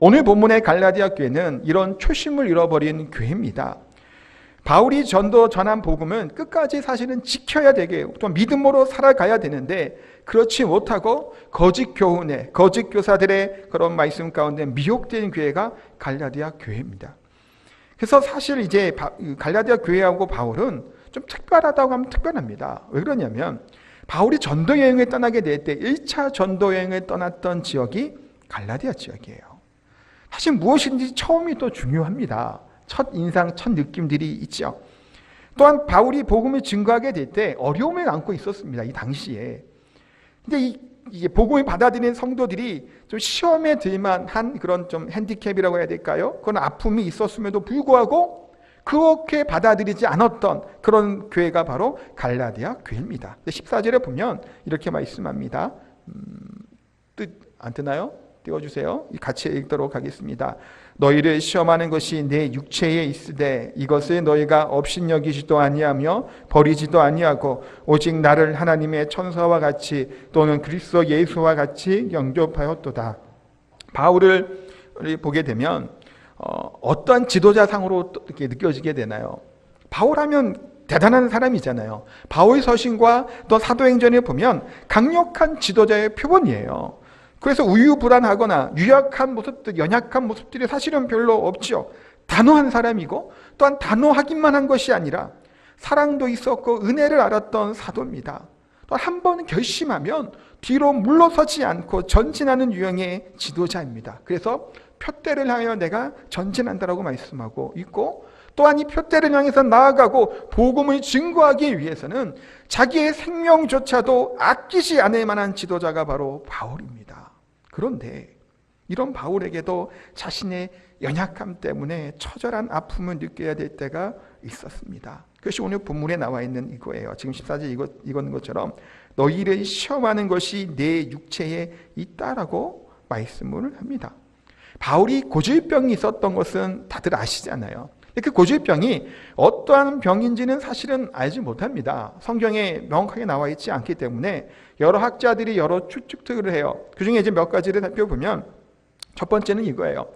오늘 본문의 갈라디아 교회는 이런 초심을 잃어버린 교회입니다. 바울이 전한 복음은 끝까지 사실은 지켜야 되게, 또 믿음으로 살아가야 되는데 그렇지 못하고 거짓 교훈에, 거짓 교사들의 그런 말씀 가운데 미혹된 교회가 갈라디아 교회입니다. 그래서 사실 이제 갈라디아 교회하고 바울은 좀 특별하다고 하면 특별합니다. 왜 그러냐면 바울이 전도 여행을 떠나게 될 때 1차 전도 여행을 떠났던 지역이 갈라디아 지역이에요. 사실 무엇인지 처음이 또 중요합니다. 첫 인상, 첫 느낌들이 있죠. 또한 바울이 복음을 증거하게 될 때 어려움을 안고 있었습니다. 이 당시에. 근데 이게 복음을 받아들이는 성도들이 좀 시험에 들만한 그런 좀 핸디캡이라고 해야 될까요? 그런 아픔이 있었음에도 불구하고 그렇게 받아들이지 않았던 그런 교회가 바로 갈라디아 교회입니다. 14절에 보면 이렇게 말씀합니다. 뜻 안 뜨나요? 띄워주세요. 같이 읽도록 하겠습니다. 너희를 시험하는 것이 내 육체에 있으되 이것을 너희가 업신여기지도 아니하며 버리지도 아니하고 오직 나를 하나님의 천사와 같이 또는 그리스도 예수와 같이 영접하였도다. 바울을 보게 되면 어떠한 지도자상으로 이렇게 느껴지게 되나요? 바울하면 대단한 사람이잖아요. 바울 서신과 또 사도행전에 보면 강력한 지도자의 표본이에요. 그래서 우유부단하거나 유약한 모습들, 연약한 모습들이 사실은 별로 없죠. 단호한 사람이고 또한 단호하기만 한 것이 아니라 사랑도 있었고 은혜를 알았던 사도입니다. 또 한 번 결심하면 뒤로 물러서지 않고 전진하는 유형의 지도자입니다. 그래서 표대를 향하여 내가 전진한다라고 말씀하고 있고, 또한 이 표대를 향해서 나아가고 복음을 증거하기 위해서는 자기의 생명조차도 아끼지 않을 만한 지도자가 바로 바울입니다. 그런데 이런 바울에게도 자신의 연약함 때문에 처절한 아픔을 느껴야 될 때가 있었습니다. 그것이 오늘 본문에 나와 있는 이거예요. 지금 14절 읽은 것처럼 너희를 시험하는 것이 내 육체에 있다라고 말씀을 합니다. 바울이 고질병이 있었던 것은 다들 아시잖아요. 그 고질병이 어떠한 병인지는 사실은 알지 못합니다. 성경에 명확하게 나와 있지 않기 때문에 여러 학자들이 여러 추측들을 해요. 그 중에 이제 몇 가지를 살펴보면 첫 번째는 이거예요.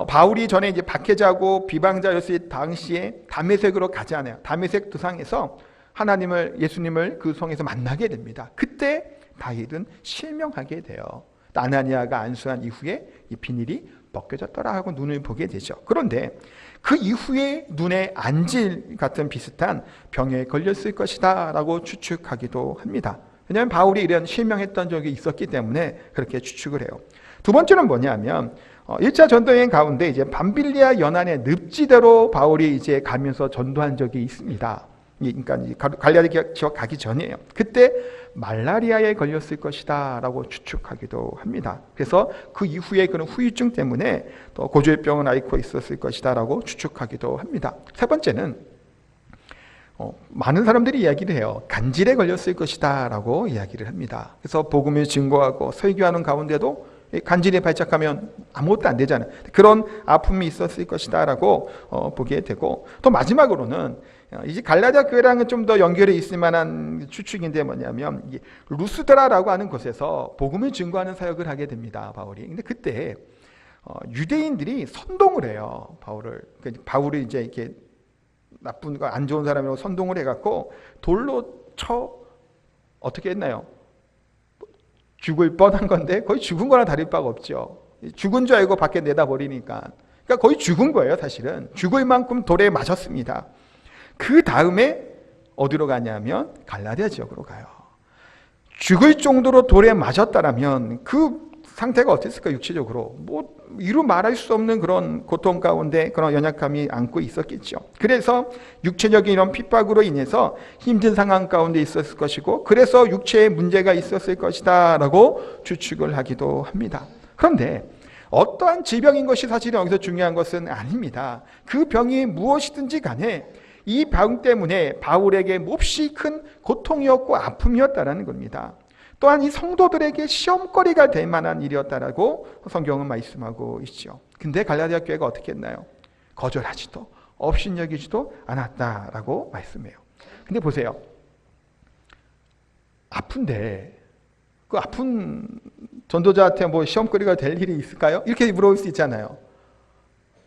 바울이 전에 이제 박해자고 비방자였을 당시에 다메섹으로 가잖아요. 다메섹 도상에서 하나님을, 예수님을 그 성에서 만나게 됩니다. 그때 다윗은 실명하게 돼요. 아나니아가 안수한 이후에 이 비닐이 벗겨졌더라 하고 눈을 보게 되죠. 그런데 그 이후에 눈에 안질 같은 비슷한 병에 걸렸을 것이다 라고 추측하기도 합니다. 왜냐하면 바울이 이런 실명했던 적이 있었기 때문에 그렇게 추측을 해요. 두 번째는 뭐냐면 1차 전도여행 가운데 이제 밤빌리아 연안의 늪지대로 바울이 이제 가면서 전도한 적이 있습니다. 그러니까 갈라디아 지역 가기 전이에요. 그때 말라리아에 걸렸을 것이다 라고 추측하기도 합니다. 그래서 그 이후에 그런 후유증 때문에 또 고질병을 앓고 있었을 것이다 라고 추측하기도 합니다. 세 번째는 많은 사람들이 이야기를 해요. 간질에 걸렸을 것이다 라고 이야기를 합니다. 그래서 복음을 증거하고 설교하는 가운데도 간질에 발작하면 아무것도 안 되잖아요. 그런 아픔이 있었을 것이다 라고 보게 되고, 또 마지막으로는 이제 갈라디아 교회랑은 좀 더 연결이 있을 만한 추측인데 뭐냐면 루스드라라고 하는 곳에서 복음을 증거하는 사역을 하게 됩니다. 바울이. 근데 그때 유대인들이 선동을 해요. 바울을 이제 이렇게 나쁜 거 안 좋은 사람이라고 선동을 해갖고 돌로 쳐 어떻게 했나요? 죽을 뻔한 건데 거의 죽은 거나 다를 바가 없죠. 죽은 줄 알고 밖에 내다 버리니까. 그러니까 거의 죽은 거예요, 사실은. 죽을 만큼 돌에 맞았습니다. 그 다음에 어디로 가냐면 갈라디아 지역으로 가요. 죽을 정도로 돌에 맞았다라면 그 상태가 어땠을까, 육체적으로. 이루 말할 수 없는 그런 고통 가운데 그런 연약함이 안고 있었겠죠. 그래서 육체적인 이런 핍박으로 인해서 힘든 상황 가운데 있었을 것이고, 그래서 육체에 문제가 있었을 것이다 라고 추측을 하기도 합니다. 그런데 어떠한 질병인 것이 사실은 여기서 중요한 것은 아닙니다. 그 병이 무엇이든지 간에 이 병 때문에 바울에게 몹시 큰 고통이었고 아픔이었다는 겁니다. 또한 이 성도들에게 시험거리가 될 만한 일이었다라고 성경은 말씀하고 있죠. 근데 갈라디아 교회가 어떻게 했나요? 거절하지도 업신여기지도 않았다라고 말씀해요. 근데 보세요. 아픈데 그 아픈 전도자한테 뭐 시험거리가 될 일이 있을까요? 이렇게 물어볼 수 있잖아요.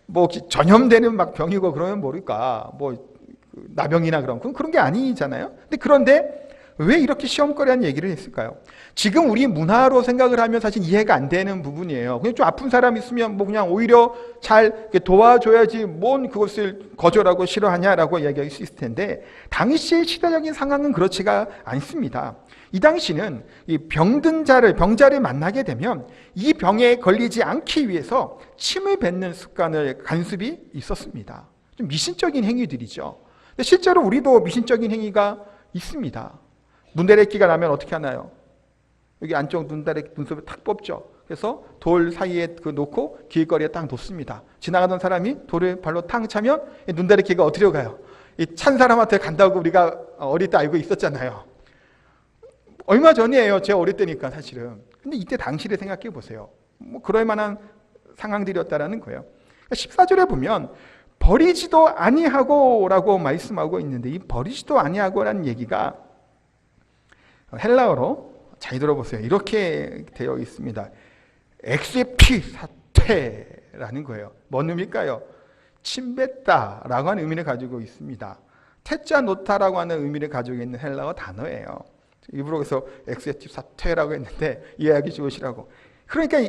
뭐 혹시 전염되는 막 병이고 그러면 모를까? 뭐 나병이나 그런 게 아니잖아요. 그런데 왜 이렇게 시험거리한 얘기를 했을까요? 지금 우리 문화로 생각을 하면 사실 이해가 안 되는 부분이에요. 그냥 좀 아픈 사람 있으면 뭐 그냥 오히려 잘 도와줘야지 뭔 그것을 거절하고 싫어하냐라고 이야기할 수 있을 텐데 당시의 시대적인 상황은 그렇지가 않습니다. 이 당시는 이 병자를 만나게 되면 이 병에 걸리지 않기 위해서 침을 뱉는 습관을 간습이 있었습니다. 좀 미신적인 행위들이죠. 근데 실제로 우리도 미신적인 행위가 있습니다. 눈대래끼가 나면 어떻게 하나요? 여기 안쪽 눈썹을 탁 뽑죠. 그래서 돌 사이에 놓고 길거리에 딱 놓습니다. 지나가던 사람이 돌을 발로 탕 차면 눈대래끼가 어디로 가요? 이 찬 사람한테 간다고 우리가 어릴 때 알고 있었잖아요. 얼마 전이에요. 제가 어릴 때니까 사실은. 근데 이때 당시를 생각해 보세요. 뭐 그럴 만한 상황들이었다라는 거예요. 14절에 보면 버리지도 아니하고라고 말씀하고 있는데 이 버리지도 아니하고라는 얘기가 헬라어로 잘 들어보세요. 이렇게 되어 있습니다. 엑세피 사퇴라는 거예요. 뭔 의미일까요? 침뱉다라고 하는 의미를 가지고 있습니다. 태자 노타라고 하는 의미를 가지고 있는 헬라어 단어예요. 일부러 그래서 엑세티 사퇴라고 했는데 이해하기 좋으시라고. 그러니까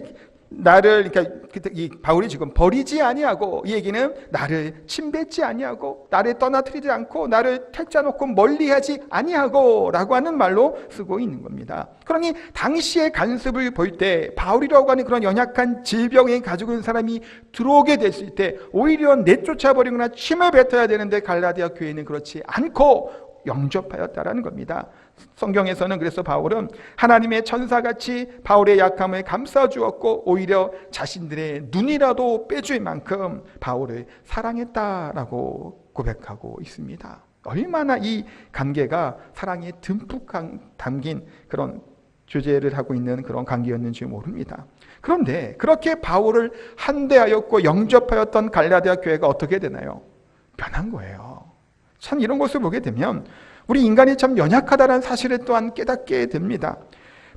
이 바울이 지금 버리지 아니하고 이 얘기는 나를 침뱉지 아니하고 나를 떠나뜨리지 않고 나를 택자 놓고 멀리하지 아니하고라고 하는 말로 쓰고 있는 겁니다. 그러니 당시의 간섭을 볼 때 바울이라고 하는 그런 연약한 질병을 가지고 있는 사람이 들어오게 됐을 때 오히려 내쫓아버리거나 침을 뱉어야 되는데 갈라디아 교회는 그렇지 않고 영접하였다라는 겁니다. 성경에서는 그래서 바울은 하나님의 천사같이 바울의 약함을 감싸주었고 오히려 자신들의 눈이라도 빼줄 만큼 바울을 사랑했다라고 고백하고 있습니다. 얼마나 이 관계가 사랑에 듬뿍 담긴 그런 주제를 하고 있는 그런 관계였는지 모릅니다. 그런데 그렇게 바울을 한대하였고 영접하였던 갈라디아 교회가 어떻게 되나요? 변한 거예요. 참 이런 것을 보게 되면 우리 인간이 참 연약하다는 사실을 또한 깨닫게 됩니다.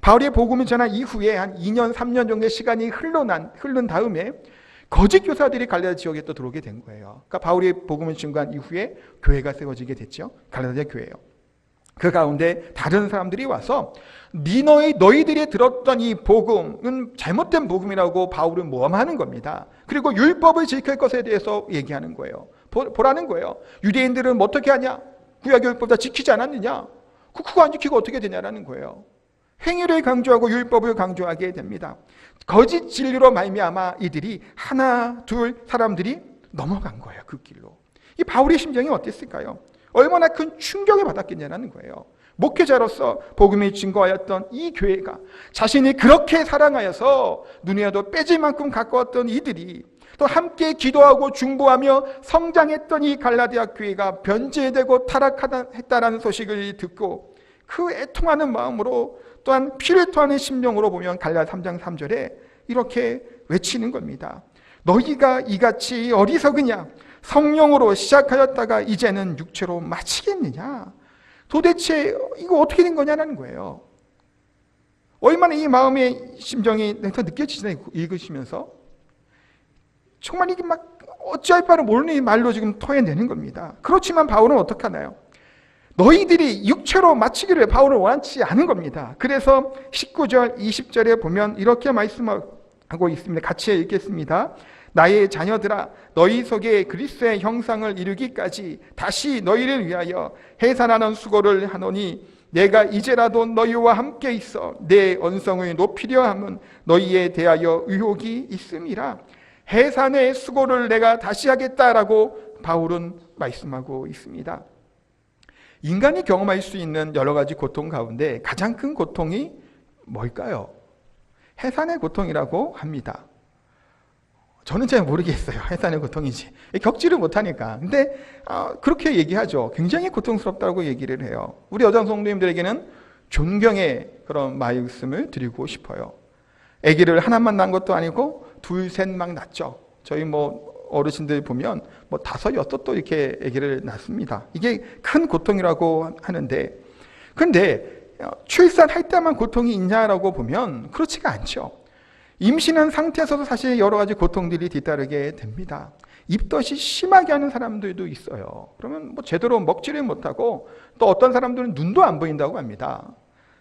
바울의 복음을 전한 이후에 한 2년, 3년 정도의 시간이 흐른 다음에 거짓 교사들이 갈라디아 지역에 또 들어오게 된 거예요. 그러니까 바울의 복음을 증거한 이후에 교회가 세워지게 됐죠. 갈라디아 교회예요. 그 가운데 다른 사람들이 와서 너희들이 들었던 이 복음은 잘못된 복음이라고 바울은 모함하는 겁니다. 그리고 율법을 지킬 것에 대해서 얘기하는 거예요. 보라는 거예요. 유대인들은 어떻게 하냐? 구약율법 다 지키지 않았느냐? 그거 안 지키고 어떻게 되냐라는 거예요. 행위를 강조하고 율법을 강조하게 됩니다. 거짓 진리로 말미암아 이들이 하나 둘 사람들이 넘어간 거예요. 그 길로. 이 바울의 심정이 어땠을까요? 얼마나 큰 충격을 받았겠냐라는 거예요. 목회자로서 복음을 증거하였던 이 교회가 자신이 그렇게 사랑하여서 눈이라도 빼질 만큼 가까웠던 이들이 또 함께 기도하고 중보하며 성장했던 이 갈라디아 교회가 변제되고 타락했다라는 소식을 듣고 그 애통하는 마음으로 또한 피를 토하는 심령으로 보면 갈라디아 3장 3절에 이렇게 외치는 겁니다. 너희가 이같이 어리석으냐? 성령으로 시작하였다가 이제는 육체로 마치겠느냐? 도대체 이거 어떻게 된 거냐는 거예요. 얼마나 이 마음의 심정이 느껴지시나요? 읽으시면서 정말 이게 막 어찌할 바를 모르는 이 말로 지금 토해내는 겁니다. 그렇지만 바울은 어떻게 하나요? 너희들이 육체로 마치기를 바울은 원치 않은 겁니다. 그래서 19절, 20절에 보면 이렇게 말씀하고 있습니다. 같이 읽겠습니다. 나의 자녀들아 너희 속에 그리스도의 형상을 이루기까지 다시 너희를 위하여 해산하는 수고를 하노니 내가 이제라도 너희와 함께 있어 내 언성을 높이려 함은 너희에 대하여 의혹이 있음이라. 해산의 수고를 내가 다시 하겠다라고 바울은 말씀하고 있습니다. 인간이 경험할 수 있는 여러 가지 고통 가운데 가장 큰 고통이 뭘까요? 해산의 고통이라고 합니다. 저는 잘 모르겠어요. 해산의 고통인지. 겪지를 못하니까. 근데 그렇게 얘기하죠. 굉장히 고통스럽다고 얘기를 해요. 우리 여자 성도님들에게는 존경의 그런 말씀을 드리고 싶어요. 아기를 하나만 낳은 것도 아니고 둘, 셋 막 낳죠. 저희 어르신들 보면 5, 6 또 이렇게 아기를 낳습니다. 이게 큰 고통이라고 하는데, 근데 출산할 때만 고통이 있냐라고 보면 그렇지가 않죠. 임신한 상태에서도 사실 여러 가지 고통들이 뒤따르게 됩니다. 입덧이 심하게 하는 사람들도 있어요. 그러면 뭐 제대로 먹지를 못하고 또 어떤 사람들은 눈도 안 보인다고 합니다.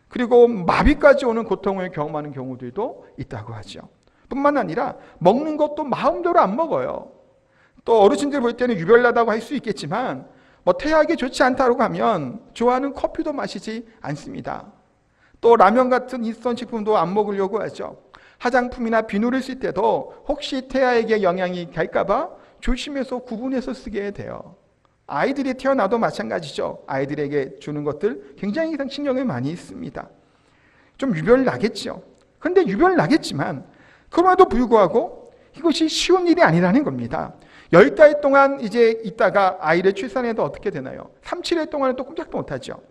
그리고 마비까지 오는 고통을 경험하는 경우들도 있다고 하죠. 뿐만 아니라 먹는 것도 마음대로 안 먹어요. 또 어르신들 볼 때는 유별나다고 할 수 있겠지만 뭐 태아에게 좋지 않다고 하면 좋아하는 커피도 마시지 않습니다. 또 라면 같은 인스턴트 식품도 안 먹으려고 하죠. 화장품이나 비누를 쓸 때도 혹시 태아에게 영향이 갈까봐 조심해서 구분해서 쓰게 돼요. 아이들이 태어나도 마찬가지죠. 아이들에게 주는 것들 굉장히 신경을 많이 씁니다. 좀 유별나겠죠. 그런데 유별나겠지만 그럼에도 불구하고 이것이 쉬운 일이 아니라는 겁니다. 10달 동안 이제 있다가 아이를 출산해도 어떻게 되나요? 3, 7일 동안은 또 꼼짝도 못하죠.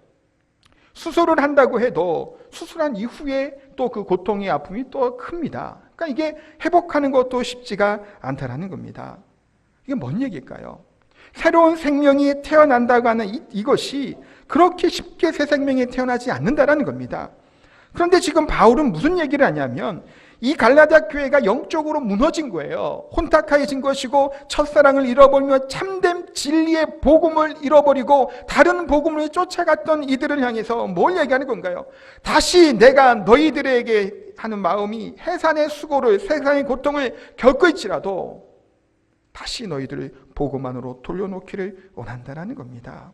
수술을 한다고 해도 수술한 이후에 또 그 고통의 아픔이 또 큽니다. 그러니까 이게 회복하는 것도 쉽지가 않다라는 겁니다. 이게 뭔 얘기일까요? 새로운 생명이 태어난다고 하는 이것이 그렇게 쉽게 새 생명이 태어나지 않는다라는 겁니다. 그런데 지금 바울은 무슨 얘기를 하냐면 이 갈라디아 교회가 영적으로 무너진 거예요. 혼탁해진 것이고 첫사랑을 잃어버리며 참된 진리의 복음을 잃어버리고 다른 복음을 쫓아갔던 이들을 향해서 뭘 얘기하는 건가요? 다시 내가 너희들에게 하는 마음이 해산의 수고를, 세상의 고통을 겪을지라도 다시 너희들을 복음 안으로 돌려놓기를 원한다는 겁니다.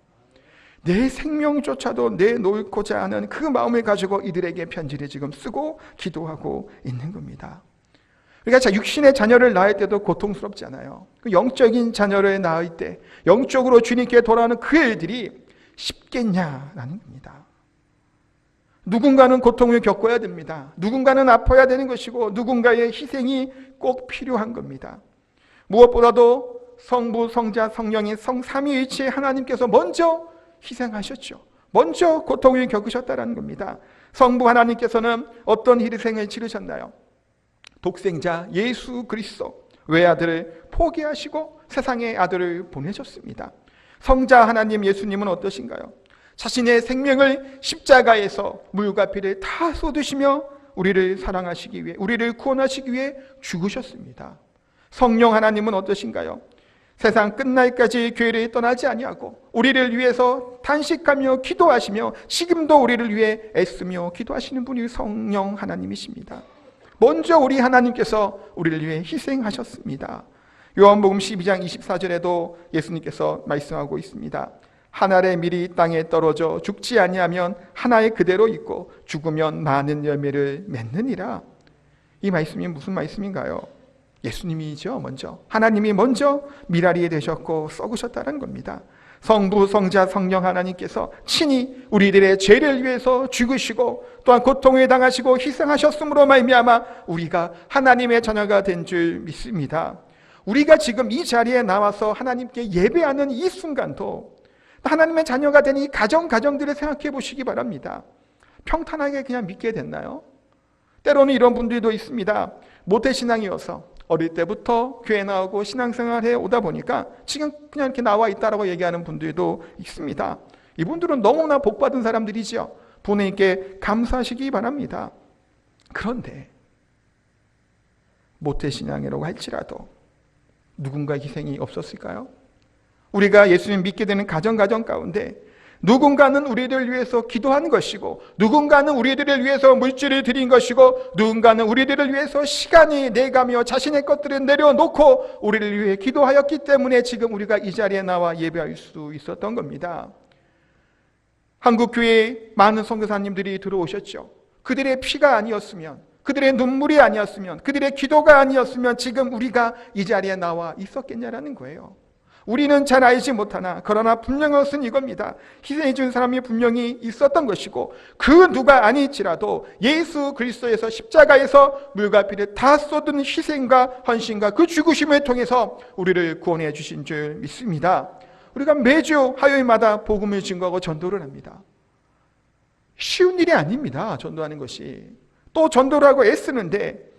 내 생명조차도 내놓고자 하는 그 마음을 가지고 이들에게 편지를 지금 쓰고 기도하고 있는 겁니다. 그러니까 육신의 자녀를 낳을 때도 고통스럽잖아요. 영적인 자녀를 낳을 때 영적으로 주님께 돌아오는 그 일들이 쉽겠냐라는 겁니다. 누군가는 고통을 겪어야 됩니다. 누군가는 아파야 되는 것이고 누군가의 희생이 꼭 필요한 겁니다. 무엇보다도 성부, 성자, 성령인 성삼위일체 하나님께서 먼저 희생하셨죠. 먼저 고통을 겪으셨다는 겁니다. 성부 하나님께서는 어떤 희생을 치르셨나요? 독생자 예수 그리스도 외아들을 포기하시고 세상에 아들을 보내셨습니다. 성자 하나님 예수님은 어떠신가요? 자신의 생명을 십자가에서 물과 피를 다 쏟으시며 우리를 사랑하시기 위해, 우리를 구원하시기 위해 죽으셨습니다. 성령 하나님은 어떠신가요? 세상 끝날까지 교회를 떠나지 아니하고 우리를 위해서 단식하며 기도하시며 지금도 우리를 위해 애쓰며 기도하시는 분이 성령 하나님이십니다. 먼저 우리 하나님께서 우리를 위해 희생하셨습니다. 요한복음 12장 24절에도 예수님께서 말씀하고 있습니다. 하늘의 밀이 땅에 떨어져 죽지 아니하면 하나에 그대로 있고 죽으면 많은 열매를 맺느니라. 이 말씀이 무슨 말씀인가요? 예수님이죠. 먼저 하나님이 먼저 밀알이 되셨고 썩으셨다는 겁니다. 성부, 성자, 성령 하나님께서 친히 우리들의 죄를 위해서 죽으시고 또한 고통을 당하시고 희생하셨으므로 말미암아 우리가 하나님의 자녀가 된 줄 믿습니다. 우리가 지금 이 자리에 나와서 하나님께 예배하는 이 순간도 하나님의 자녀가 된 이 가정들을 생각해 보시기 바랍니다. 평탄하게 그냥 믿게 됐나요? 때로는 이런 분들도 있습니다. 모태신앙이어서 어릴 때부터 교회 나오고 신앙생활해 오다 보니까 지금 그냥 이렇게 나와 있다라고 얘기하는 분들도 있습니다. 이분들은 너무나 복받은 사람들이죠. 부모님께 감사하시기 바랍니다. 그런데 모태신앙이라고 할지라도 누군가 희생이 없었을까요? 우리가 예수님 믿게 되는 가정 가운데 누군가는 우리를 위해서 기도한 것이고 누군가는 우리들을 위해서 물질을 드린 것이고 누군가는 우리들을 위해서 시간이 내가며 자신의 것들을 내려놓고 우리를 위해 기도하였기 때문에 지금 우리가 이 자리에 나와 예배할 수 있었던 겁니다. 한국교회에 많은 선교사님들이 들어오셨죠. 그들의 피가 아니었으면, 그들의 눈물이 아니었으면, 그들의 기도가 아니었으면 지금 우리가 이 자리에 나와 있었겠냐라는 거예요. 우리는 잘 알지 못하나 그러나 분명한 것은 이겁니다. 희생해 준 사람이 분명히 있었던 것이고 그 누가 아닐지라도 예수 그리스도에서 십자가에서 물과 피를 다 쏟은 희생과 헌신과 그 죽으심을 통해서 우리를 구원해 주신 줄 믿습니다. 우리가 매주 화요일마다 복음을 증거하고 전도를 합니다. 쉬운 일이 아닙니다. 전도하는 것이. 또 전도를 하고 애쓰는데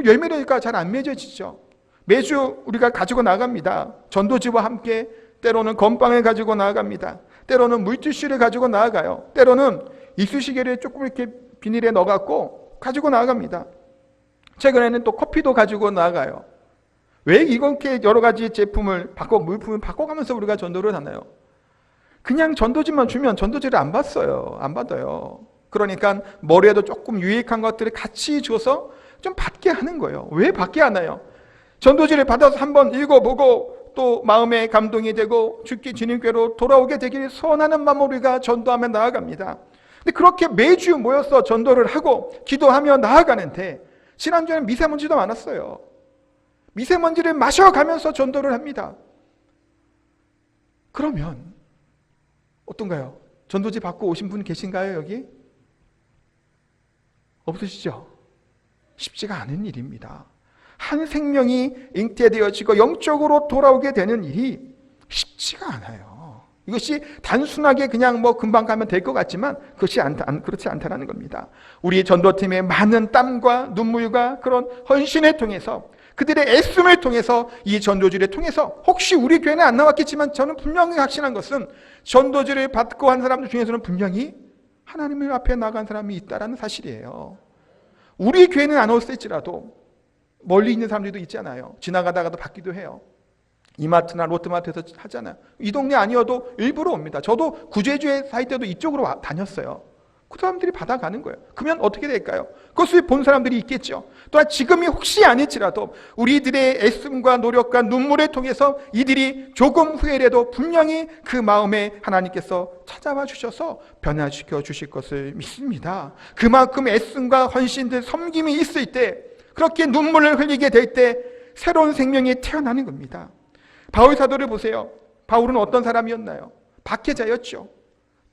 열매가 잘 안 맺어지죠. 매주 우리가 가지고 나갑니다. 전도지와 함께 때로는 건빵을 가지고 나아갑니다. 때로는 물티슈를 가지고 나아가요. 때로는 이쑤시개를 조금 이렇게 비닐에 넣어갖고 가지고 나아갑니다. 최근에는 또 커피도 가지고 나아가요. 왜 이렇게 여러 가지 제품을 물품을 바꿔가면서 우리가 전도를 하나요? 그냥 전도지만 주면 전도지를 안 받아요. 그러니까 머리에도 조금 유익한 것들을 같이 줘서 좀 받게 하는 거예요. 왜 받게 하나요? 전도지를 받아서 한번 읽어보고 또 마음에 감동이 되고 주님께로 돌아오게 되기를 소원하는 마음으로 우리가 전도하며 나아갑니다. 근데 그렇게 매주 모여서 전도를 하고 기도하며 나아가는데 지난주에는 미세먼지도 많았어요. 미세먼지를 마셔가면서 전도를 합니다. 그러면 어떤가요? 전도지 받고 오신 분 계신가요, 여기? 없으시죠? 쉽지가 않은 일입니다. 한 생명이 잉태되어지고 영적으로 돌아오게 되는 일이 쉽지가 않아요. 이것이 단순하게 그냥 금방 가면 될 것 같지만 그렇지 않다는 겁니다. 우리 전도팀의 많은 땀과 눈물과 그런 헌신을 통해서 그들의 애씀을 통해서 이 전도지를 통해서 혹시 우리 교회는 안 나왔겠지만 저는 분명히 확신한 것은 전도지를 받고 한 사람들 중에서는 분명히 하나님 앞에 나간 사람이 있다는 사실이에요. 우리 교회는 안 올지라도 멀리 있는 사람들도 있잖아요. 지나가다가도 받기도 해요. 이마트나 롯데마트에서 하잖아요. 이 동네 아니어도 일부러 옵니다. 저도 구제주에 살 때도 이쪽으로 다녔어요. 그 사람들이 받아가는 거예요. 그러면 어떻게 될까요? 그것을 본 사람들이 있겠죠. 또한 지금이 혹시 아닐지라도 우리들의 애씀과 노력과 눈물을 통해서 이들이 조금 후에라도 분명히 그 마음에 하나님께서 찾아와 주셔서 변화시켜 주실 것을 믿습니다. 그만큼 애씀과 헌신들 섬김이 있을 때, 그렇게 눈물을 흘리게 될 때 새로운 생명이 태어나는 겁니다. 바울 사도를 보세요. 바울은 어떤 사람이었나요? 박해자였죠.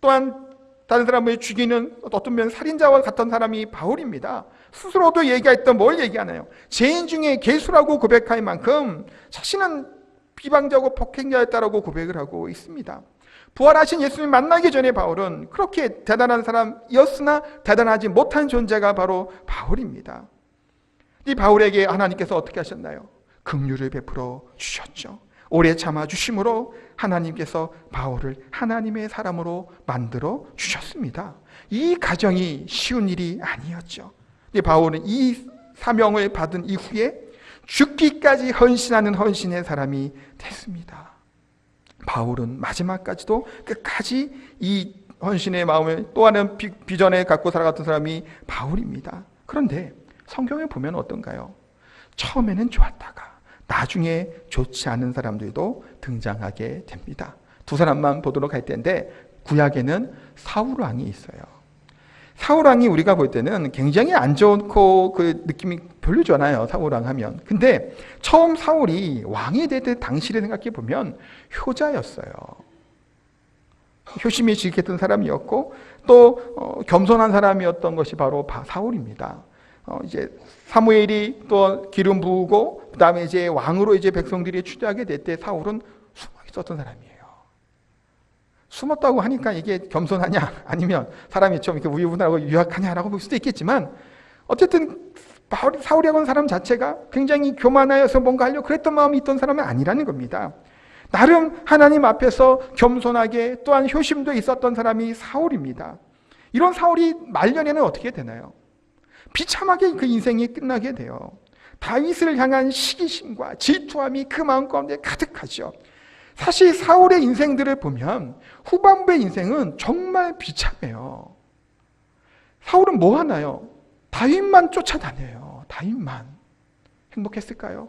또한 다른 사람을 죽이는 어떤 면 살인자와 같은 사람이 바울입니다. 스스로도 얘기했던 뭘 얘기하나요? 죄인 중에 괴수라고 고백할 만큼 자신은 비방자고 폭행자였다라고 고백을 하고 있습니다. 부활하신 예수님 만나기 전에 바울은 그렇게 대단한 사람이었으나 대단하지 못한 존재가 바로 바울입니다. 이 바울에게 하나님께서 어떻게 하셨나요? 긍휼을 베풀어 주셨죠. 오래 참아 주심으로 하나님께서 바울을 하나님의 사람으로 만들어 주셨습니다. 이 과정이 쉬운 일이 아니었죠. 바울은 이 사명을 받은 이후에 죽기까지 헌신하는 헌신의 사람이 됐습니다. 바울은 마지막까지도 끝까지 이 헌신의 마음을 또 하는 비전을 갖고 살아갔던 사람이 바울입니다. 그런데 성경에 보면 어떤가요? 처음에는 좋았다가 나중에 좋지 않은 사람들도 등장하게 됩니다. 두 사람만 보도록 할 텐데 구약에는 사울 왕이 있어요. 사울 왕이 우리가 볼 때는 굉장히 안 좋고 그 느낌이 별로지 않아요. 사울 왕 하면. 근데 처음 사울이 왕이 될 때 당시를 생각해 보면 효자였어요. 효심이 지켰던 사람이었고 또 겸손한 사람이었던 것이 바로 사울입니다. 이제 사무엘이 또 기름 부으고 그다음에 이제 왕으로 이제 백성들이 추대하게 될 때 사울은 숨어 있었던 사람이에요. 숨었다고 하니까 이게 겸손하냐 아니면 사람이 좀 이렇게 우유부단하고 유약하냐라고 볼 수도 있겠지만 어쨌든 사울이라는 사람 자체가 굉장히 교만하여서 뭔가 하려고 그랬던 마음이 있던 사람은 아니라는 겁니다. 나름 하나님 앞에서 겸손하게 또한 효심도 있었던 사람이 사울입니다. 이런 사울이 말년에는 어떻게 되나요? 비참하게 그 인생이 끝나게 돼요. 다윗을 향한 시기심과 질투함이 그 마음 가운데 가득하죠. 사실 사울의 인생들을 보면 후반부의 인생은 정말 비참해요. 사울은 뭐 하나요? 다윗만 쫓아다녀요. 다윗만. 행복했을까요?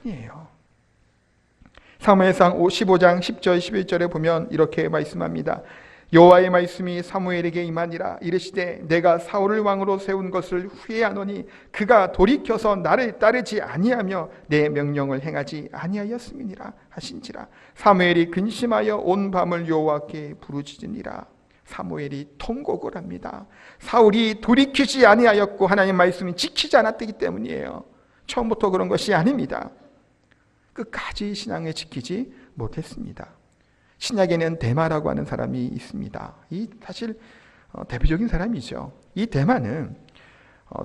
아니에요. 사무엘상 15장 10절 11절에 보면 이렇게 말씀합니다. 여호와의 말씀이 사무엘에게 임하니라. 이르시되 내가 사울을 왕으로 세운 것을 후회하노니 그가 돌이켜서 나를 따르지 아니하며 내 명령을 행하지 아니하였음이니라 하신지라. 사무엘이 근심하여 온 밤을 여호와께 부르짖으니라. 사무엘이 통곡을 합니다. 사울이 돌이키지 아니하였고 하나님 말씀이 지키지 않았기 때문이에요. 처음부터 그런 것이 아닙니다. 끝까지 신앙을 지키지 못했습니다. 신약에는 데마라고 하는 사람이 있습니다. 이 사실 대표적인 사람이죠. 이 데마는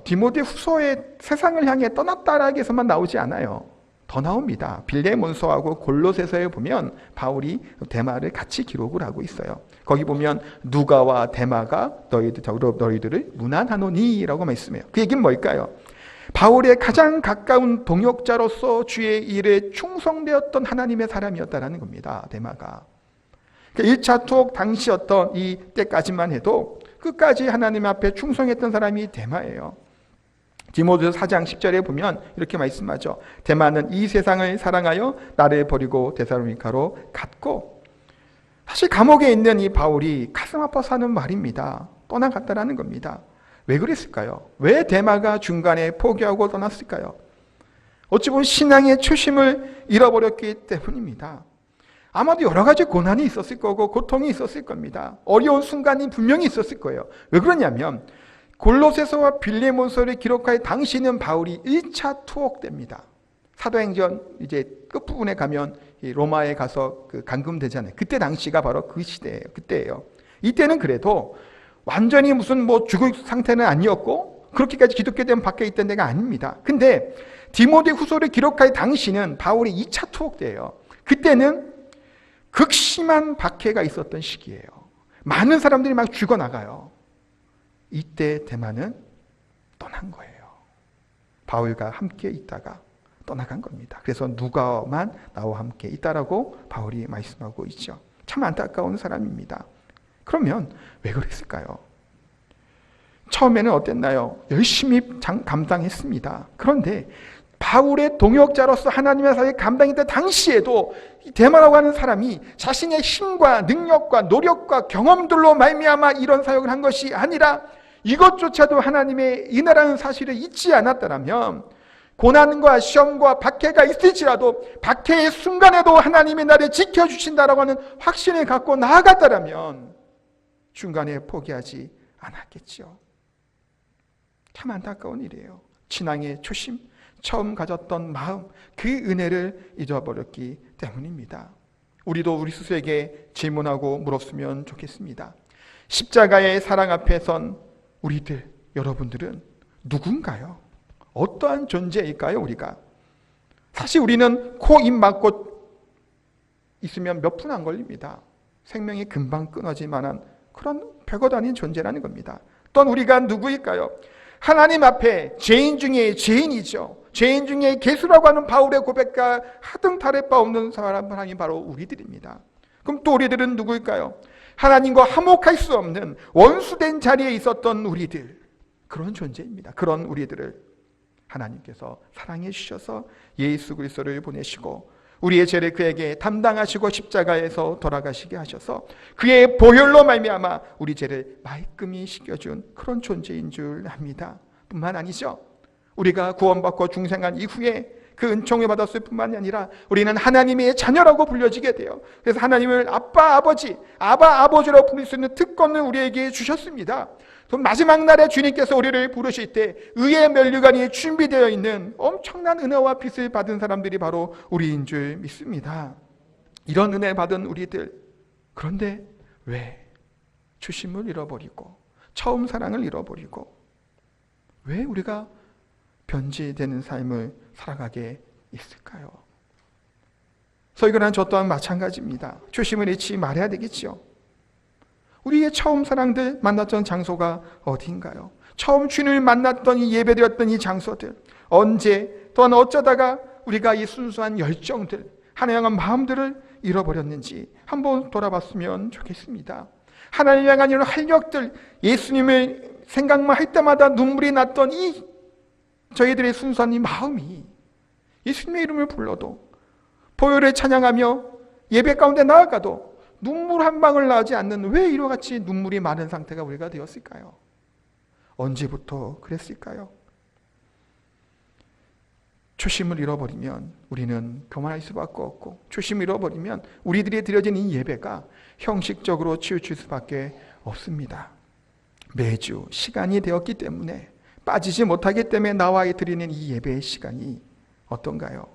디모데 후서에 세상을 향해 떠났다라고 해서만 나오지 않아요. 더 나옵니다. 빌레몬서하고 골로새서에 보면 바울이 데마를 같이 기록을 하고 있어요. 거기 보면 누가와 데마가 너희들을 문안하노니라고 말씀해요. 그 얘기는 뭘까요? 바울의 가장 가까운 동역자로서 주의 일에 충성되었던 하나님의 사람이었다는 겁니다. 데마가. 1차 투옥 당시였던 이 때까지만 해도 끝까지 하나님 앞에 충성했던 사람이 데마예요. 디모데후서 4장 10절에 보면 이렇게 말씀하죠. 데마는 이 세상을 사랑하여 나를 버리고 데살로니가로 갔고, 사실 감옥에 있는 이 바울이 가슴 아파서 하는 말입니다. 떠나갔다라는 겁니다. 왜 그랬을까요? 왜 데마가 중간에 포기하고 떠났을까요? 어찌 보면 신앙의 초심을 잃어버렸기 때문입니다. 아마도 여러 가지 고난이 있었을 거고 고통이 있었을 겁니다. 어려운 순간이 분명히 있었을 거예요. 왜 그러냐면 골로새서와 빌레몬서를 기록할 당시는 바울이 1차 투옥 때입니다. 사도행전 이제 끝부분에 가면 로마에 가서 감금되잖아요. 그때 당시가 바로 그 시대예요. 그때예요. 이때는 그래도 완전히 무슨 죽을 상태는 아니었고 그렇게까지 기독교된 밖에 있던 데가 아닙니다. 근데 디모데후서를 기록할 당시는 바울이 2차 투옥 때예요. 그때는 극심한 박해가 있었던 시기예요. 많은 사람들이 막 죽어나가요. 이때 데마는 떠난 거예요. 바울과 함께 있다가 떠나간 겁니다. 그래서 누가만 나와 함께 있다라고 바울이 말씀하고 있죠. 참 안타까운 사람입니다. 그러면 왜 그랬을까요? 처음에는 어땠나요? 열심히 감당했습니다. 그런데 바울의 동역자로서 하나님의 사역에 감당했던 당시에도 데마라고 하는 사람이 자신의 힘과 능력과 노력과 경험들로 말미암아 이런 사역을 한 것이 아니라 이것조차도 하나님의 은혜라는 사실을 잊지 않았다면 고난과 시험과 박해가 있을지라도 박해의 순간에도 하나님이 나를 지켜주신다라고 하는 확신을 갖고 나아갔다면 중간에 포기하지 않았겠죠. 참 안타까운 일이에요. 신앙의 초심, 처음 가졌던 마음, 그 은혜를 잊어버렸기 때문입니다. 우리도 우리 스스로에게 질문하고 물었으면 좋겠습니다. 십자가의 사랑 앞에 선 우리들, 여러분들은 누군가요? 어떠한 존재일까요, 우리가? 사실 우리는 코, 입 막고 있으면 몇 분 안 걸립니다. 생명이 금방 끊어질 만한 그런 별것 아닌 존재라는 겁니다. 또한 우리가 누구일까요? 하나님 앞에 죄인 중에 죄인이죠. 죄인 중에 개수라고 하는 바울의 고백과 하등 다를 바 없는 사람이 바로 우리들입니다. 그럼 또 우리들은 누구일까요? 하나님과 화목할 수 없는 원수된 자리에 있었던 우리들, 그런 존재입니다. 그런 우리들을 하나님께서 사랑해 주셔서 예수 그리스도를 보내시고 우리의 죄를 그에게 담당하시고 십자가에서 돌아가시게 하셔서 그의 보혈로 말미암아 우리 죄를 말끔히 씻겨준 그런 존재인 줄 압니다. 뿐만 아니죠. 우리가 구원받고 중생한 이후에 그 은총을 받았을 뿐만이 아니라 우리는 하나님의 자녀라고 불려지게 돼요. 그래서 하나님을 아빠, 아버지, 아바, 아버지라고 부를 수 있는 특권을 우리에게 주셨습니다. 또 마지막 날에 주님께서 우리를 부르실 때 의의 면류관이 준비되어 있는 엄청난 은혜와 빛을 받은 사람들이 바로 우리인 줄 믿습니다. 이런 은혜 받은 우리들, 그런데 왜 초심을 잃어버리고 처음 사랑을 잃어버리고 왜 우리가 변질되는 삶을 살아가게 있을까요? 설교는 저 또한 마찬가지입니다. 초심을 잃지 말아야 되겠죠. 우리의 처음 사랑들 만났던 장소가 어디인가요? 처음 주님을 만났던 이 예배드렸던 이 장소들, 언제 또한 어쩌다가 우리가 이 순수한 열정들, 하나님 향한 마음들을 잃어버렸는지 한번 돌아봤으면 좋겠습니다. 하나님 향한 이런 활력들, 예수님을 생각만 할 때마다 눈물이 났던 이 저희들의 순수한 이 마음이 예수님의 이름을 불러도 보혈을 찬양하며 예배 가운데 나아가도 눈물 한 방울 나지 않는 왜 이와 같이 눈물이 많은 상태가 우리가 되었을까요? 언제부터 그랬을까요? 초심을 잃어버리면 우리는 교만할 수밖에 없고 초심을 잃어버리면 우리들이 드려진 이 예배가 형식적으로 치우칠 수밖에 없습니다. 매주 시간이 되었기 때문에 빠지지 못하기 때문에 나와 드리는 이 예배의 시간이 어떤가요?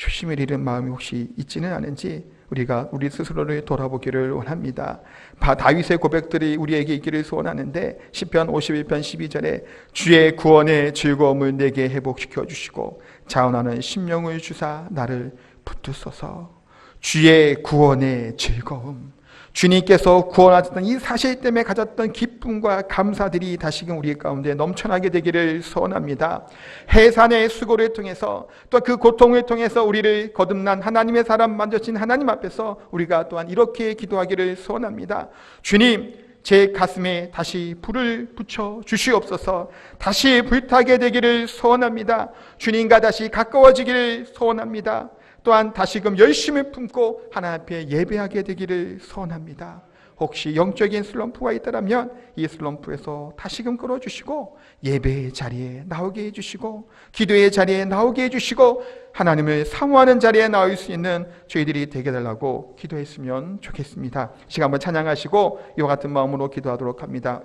초심을 잃은 마음이 혹시 있지는 않은지 우리가 우리 스스로를 돌아보기를 원합니다. 다윗의 고백들이 우리에게 있기를 소원하는데 시편 51편 12절에 주의 구원의 즐거움을 내게 회복시켜 주시고 자원하는 심령을 주사 나를 붙드소서. 주의 구원의 즐거움, 주님께서 구원하셨던 이 사실 때문에 가졌던 기쁨과 감사들이 다시금 우리 가운데 넘쳐나게 되기를 소원합니다. 해산의 수고를 통해서 또 그 고통을 통해서 우리를 거듭난 하나님의 사람 만드신 하나님 앞에서 우리가 또한 이렇게 기도하기를 소원합니다. 주님, 제 가슴에 다시 불을 붙여 주시옵소서. 다시 불타게 되기를 소원합니다. 주님과 다시 가까워지기를 소원합니다. 또한 다시금 열심을 품고 하나님 앞에 예배하게 되기를 소원합니다. 혹시 영적인 슬럼프가 있다면 이 슬럼프에서 다시금 끌어주시고 예배의 자리에 나오게 해주시고 기도의 자리에 나오게 해주시고 하나님을 사모하는 자리에 나올 수 있는 저희들이 되게 해달라고 기도했으면 좋겠습니다. 시간 한번 찬양하시고 이와 같은 마음으로 기도하도록 합니다.